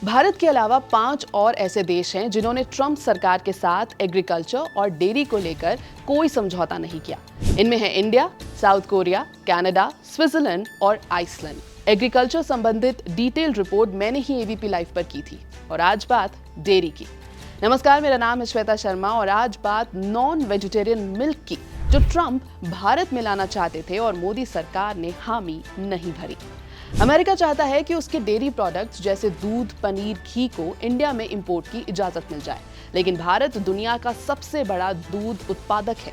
भारत के अलावा 5 और ऐसे देश हैं जिन्होंने ट्रंप सरकार के साथ एग्रीकल्चर और डेयरी को लेकर कोई समझौता नहीं किया। इनमें है India, south Korea, Canada, Switzerland और आइसलैंड। एग्रीकल्चर संबंधित डिटेल्ड रिपोर्ट मैंने ही एबीपी लाइव पर की थी। और आज बात डेयरी की। नमस्कार, मेरा नाम है श्वेता शर्मा और आज बात नॉन वेजिटेरियन मिल्क की, जो ट्रंप भारत में लाना चाहते थे और मोदी सरकार ने हामी नहीं भरी। अमेरिका चाहता है कि उसके डेयरी प्रोडक्ट्स जैसे दूध, पनीर, घी को इंडिया में इंपोर्ट की इजाजत मिल जाए, लेकिन भारत दुनिया का सबसे बड़ा दूध उत्पादक है।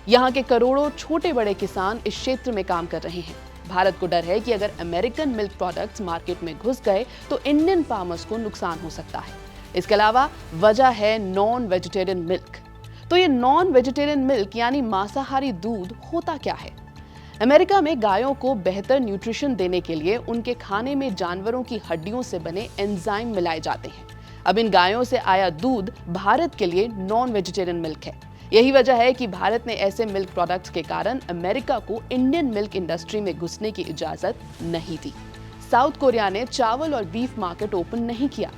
यहाँ के करोड़ों छोटे बड़े किसान इस क्षेत्र में काम कर रहे हैं। भारत को डर है कि अगर अमेरिकन मिल्क प्रोडक्ट्स मार्केट में घुस गए तो इंडियन फार्मर्स को नुकसान हो सकता है। इसके अलावा वजह है नॉन वेजिटेरियन मिल्क। तो ये नॉन वेजिटेरियन मिल्क यानी मांसाहारी दूध होता क्या है? अमेरिका में गायों को बेहतर न्यूट्रिशन देने के लिए उनके खाने में जानवरों की हड्डियों से बने एंजाइम मिलाए जाते हैं। अब इन गायों से आया दूध भारत के लिए नॉन वेजिटेरियन मिल्क है। यही वजह है कि भारत ने ऐसे मिल्क प्रोडक्ट्स के कारण अमेरिका को इंडियन मिल्क इंडस्ट्री में घुसने की इजाजत नहीं दी। साउथ कोरिया ने चावल और बीफ मार्केट ओपन नहीं किया।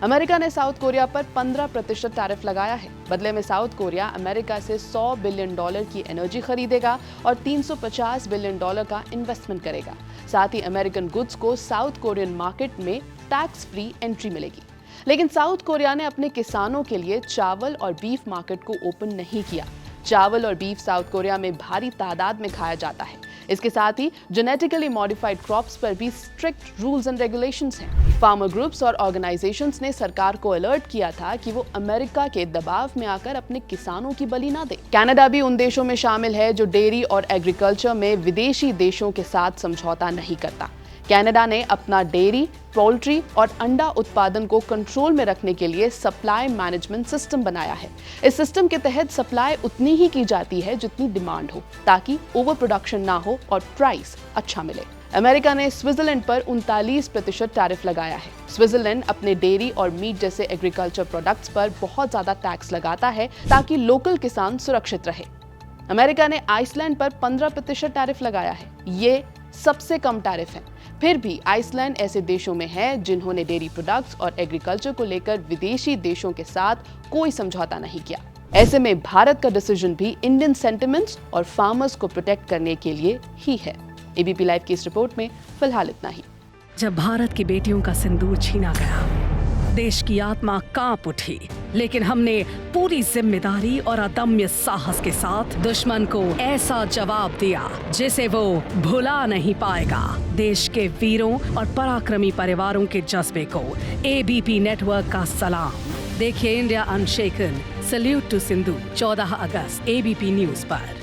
अमेरिका ने साउथ कोरिया पर 15% टैरिफ लगाया है। बदले में साउथ कोरिया अमेरिका से $100 बिलियन की एनर्जी खरीदेगा और $350 बिलियन का इन्वेस्टमेंट करेगा। साथ ही अमेरिकन गुड्स को साउथ कोरियन मार्केट में टैक्स फ्री एंट्री मिलेगी। लेकिन साउथ कोरिया ने अपने किसानों के लिए चावल और बीफ मार्केट को ओपन नहीं किया। चावल और बीफ साउथ कोरिया में भारी तादाद में खाया जाता है। इसके साथ ही जेनेटिकली मॉडिफाइड क्रॉप्स पर भी स्ट्रिक्ट रूल्स एंड रेगुलेशंस हैं। फार्मर ग्रुप्स और ऑर्गेनाइजेशंस ने सरकार को अलर्ट किया था कि वो अमेरिका के दबाव में आकर अपने किसानों की बलि ना दे। कनाडा भी उन देशों में शामिल है जो डेयरी और एग्रीकल्चर में विदेशी देशों के साथ समझौता नहीं करता। कनाडा ने अपना डेयरी, पोल्ट्री और अंडा उत्पादन को कंट्रोल में रखने के लिए सप्लाई मैनेजमेंट सिस्टम बनाया है। इस सिस्टम के तहत सप्लाई उतनी ही की जाती है जितनी डिमांड हो, ताकि ओवर प्रोडक्शन ना हो और प्राइस अच्छा मिले। अमेरिका ने स्विट्जरलैंड पर 39% टैरिफ लगाया है। स्विट्जरलैंड अपने डेयरी और मीट जैसे एग्रीकल्चर प्रोडक्ट्स पर बहुत ज्यादा टैक्स लगाता है ताकि लोकल किसान सुरक्षित रहे। अमेरिका ने आइसलैंड पर 15% टैरिफ लगाया है। ये सबसे कम टैरिफ है। फिर भी आइसलैंड ऐसे देशों में है जिन्होंने डेयरी प्रोडक्ट्स और एग्रीकल्चर को लेकर विदेशी देशों के साथ कोई समझौता नहीं किया। ऐसे में भारत का डिसीजन भी इंडियन सेंटिमेंट्स और फार्मर्स को प्रोटेक्ट करने के लिए ही है। एबीपी लाइव की इस रिपोर्ट में फिलहाल इतना ही। जब भारत की बेटियों का सिंदूर छीना गया, देश की आत्मा कांप उठी, लेकिन हमने पूरी जिम्मेदारी और अदम्य साहस के साथ दुश्मन को ऐसा जवाब दिया जिसे वो भुला नहीं पाएगा। देश के वीरों और पराक्रमी परिवारों के जज्बे को एबीपी नेटवर्क का सलाम। देखिए India unshaken, salute to Sindhu 14 अगस्त एबीपी न्यूज पर।